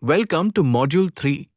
Welcome to Module 3,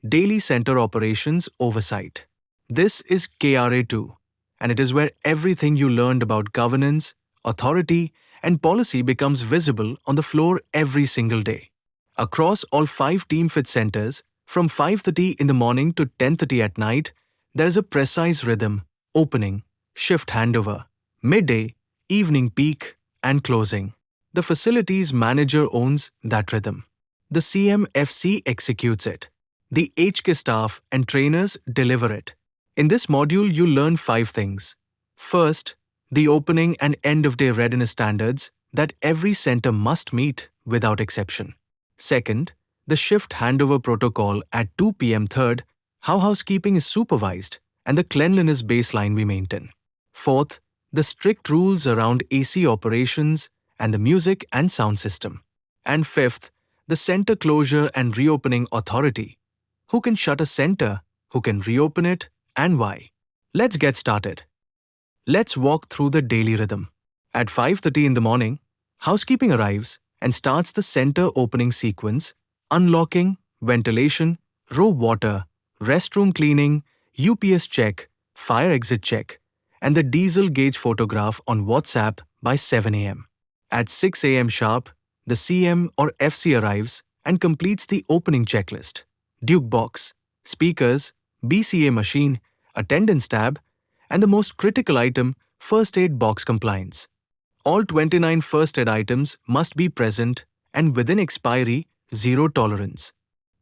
Daily Center Operations Oversight. This is KRA 2, and it is where everything you learned about governance, authority, and policy becomes visible on the floor every single day. Across all 5 Team Fit centers, from 5:30 in the morning to 10:30 at night, there is a precise rhythm: opening, shift handover, midday, evening peak, and closing. The facilities manager owns that rhythm. The CMFC executes it. The HK staff and trainers deliver it. In this module, you learn 5 things. First, the opening and end of day readiness standards that every center must meet without exception. Second, the shift handover protocol at 2 p.m. Third, how housekeeping is supervised and the cleanliness baseline we maintain. Fourth, the strict rules around AC operations and the music and sound system. And fifth, the center closure and reopening authority. Who can shut a center, who can reopen it, and why? Let's get started. Let's walk through the daily rhythm. At 5:30 in the morning, housekeeping arrives and starts the center opening sequence: unlocking, ventilation, raw water, restroom cleaning, UPS check, fire exit check, and the diesel gauge photograph on WhatsApp by 7 a.m. At 6 a.m. sharp, the CM or FC arrives and completes the opening checklist: Duke box, speakers, BCA machine, attendance tab, and the most critical item, first aid box compliance. All 29 first aid items must be present and within expiry, zero tolerance.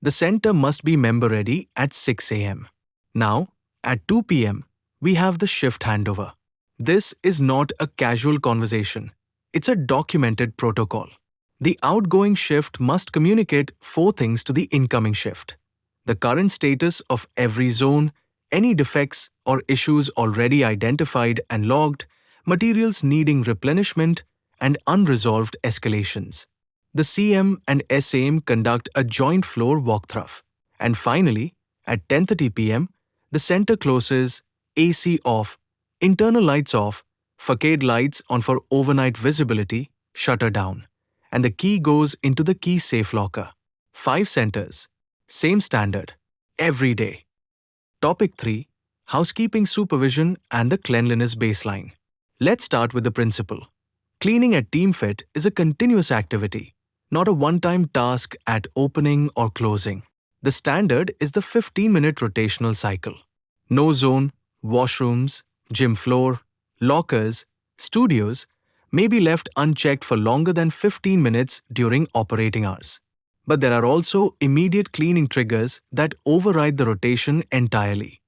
The center must be member ready at 6 a.m. Now, at 2 p.m., we have the shift handover. This is not a casual conversation. It's a documented protocol. The outgoing shift must communicate 4 things to the incoming shift: the current status of every zone, any defects or issues already identified and logged, materials needing replenishment, and unresolved escalations. The CM and SAM conduct a joint floor walkthrough. And finally, at 10:30 p.m., the center closes, AC off, internal lights off, facade lights on for overnight visibility, shutter down, and the key goes into the key safe locker. 5 centers, same standard, every day. Topic 3: Housekeeping supervision and the cleanliness baseline. Let's start with the principle. Cleaning at Team Fit is a continuous activity, not a one-time task at opening or closing. The standard is the 15-minute rotational cycle. No zone, washrooms, gym floor, lockers, studios may be left unchecked for longer than 15 minutes during operating hours. But there are also immediate cleaning triggers that override the rotation entirely.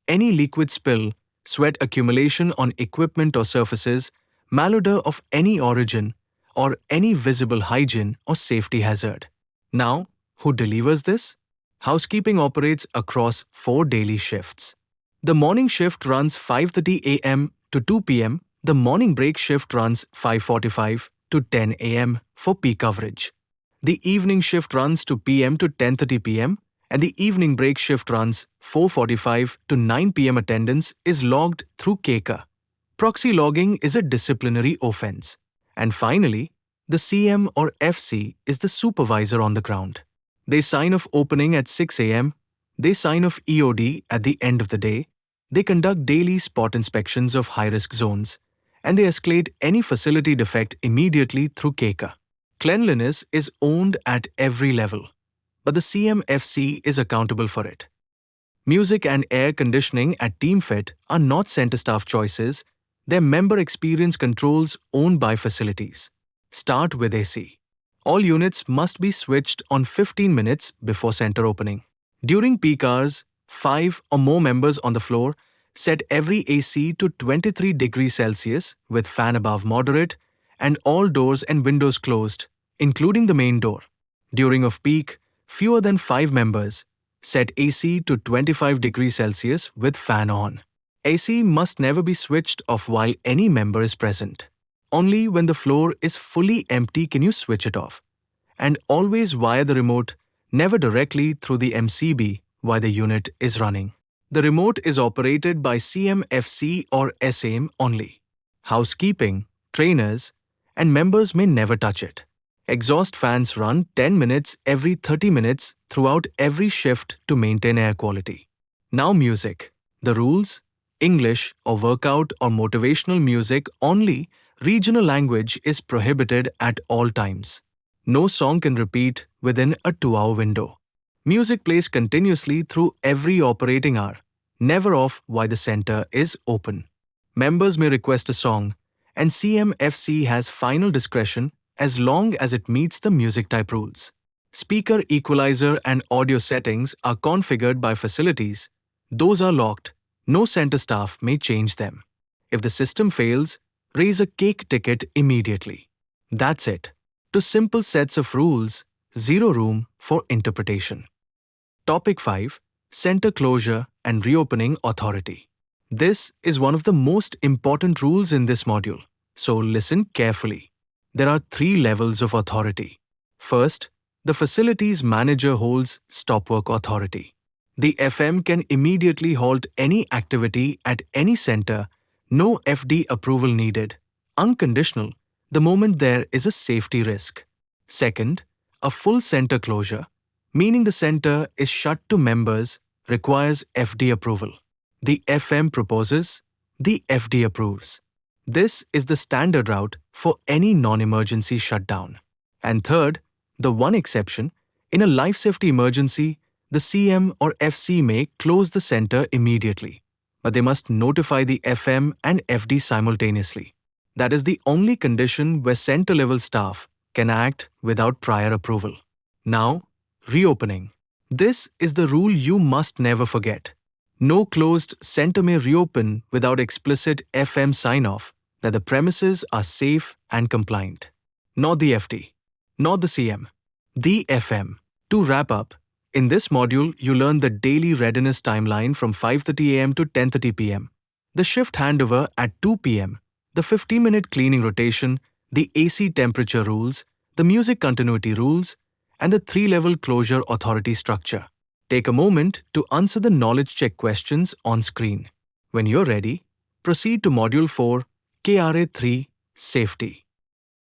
Any liquid spill, sweat accumulation on equipment or surfaces, malodor of any origin, or any visible hygiene or safety hazard. Now, who delivers this? Housekeeping operates across 4 daily shifts. The morning shift runs 5:30 a.m. to 2 p.m. The morning break shift runs 5:45 to 10 a.m. for peak coverage. The evening shift runs 2 p.m. to 10:30 p.m. and the evening break shift runs 4:45 to 9 p.m. Attendance is logged through KRA. Proxy logging is a disciplinary offense. And finally, the CM or FC is the supervisor on the ground. They sign off opening at 6 a.m., they sign off EOD at the end of the day, they conduct daily spot inspections of high-risk zones, and they escalate any facility defect immediately through KRA. Cleanliness is owned at every level, but the CMFC is accountable for it. Music and air conditioning at Team Fit are not center staff choices, they're member experience controls owned by facilities. Start with AC. All units must be switched on 15 minutes before center opening. During peak hours, 5 or more members on the floor set every AC to 23 degrees Celsius with fan above moderate and all doors and windows closed, including the main door. During off-peak, fewer than 5 members set AC to 25 degrees Celsius with fan on. AC must never be switched off while any member is present. Only when the floor is fully empty can you switch it off. And always via the remote, never directly through the MCB while the unit is running. The remote is operated by CMFC or SAM only. Housekeeping, trainers, and members may never touch it. Exhaust fans run 10 minutes every 30 minutes throughout every shift to maintain air quality. Now music. The rules: English or workout or motivational music only. Regional language is prohibited at all times. No song can repeat within a 2-hour window. Music plays continuously through every operating hour, never off while the center is open. Members may request a song, and CMFC has final discretion as long as it meets the music type rules. Speaker equalizer and audio settings are configured by facilities. Those are locked. No center staff may change them. If the system fails, raise a cake ticket immediately. That's it. To simple sets of rules, zero room for interpretation. Topic 5. Center Closure and Reopening Authority. This is one of the most important rules in this module, so listen carefully. There are 3 levels of authority. First, the facilities manager holds stop work authority. The FM can immediately halt any activity at any center, no FD approval needed, unconditional, the moment there is a safety risk. Second, a full center closure, meaning the center is shut to members, requires FD approval. The FM proposes, the FD approves. This is the standard route for any non-emergency shutdown. And third, the one exception, in a life safety emergency, the CM or FC may close the center immediately, but they must notify the FM and FD simultaneously. That is the only condition where center-level staff can act without prior approval. Now, reopening. This is the rule you must never forget. No closed center may reopen without explicit FM sign-off that the premises are safe and compliant. Not the FD, not the CM, the FM. To wrap up, in this module, you learn the daily readiness timeline from 5:30 a.m. to 10:30 p.m., the shift handover at 2 p.m., the 50-minute cleaning rotation, the AC temperature rules, the music continuity rules, and the 3-level closure authority structure. Take a moment to answer the knowledge check questions on screen. When you're ready, proceed to Module 4, KRA 3, Safety.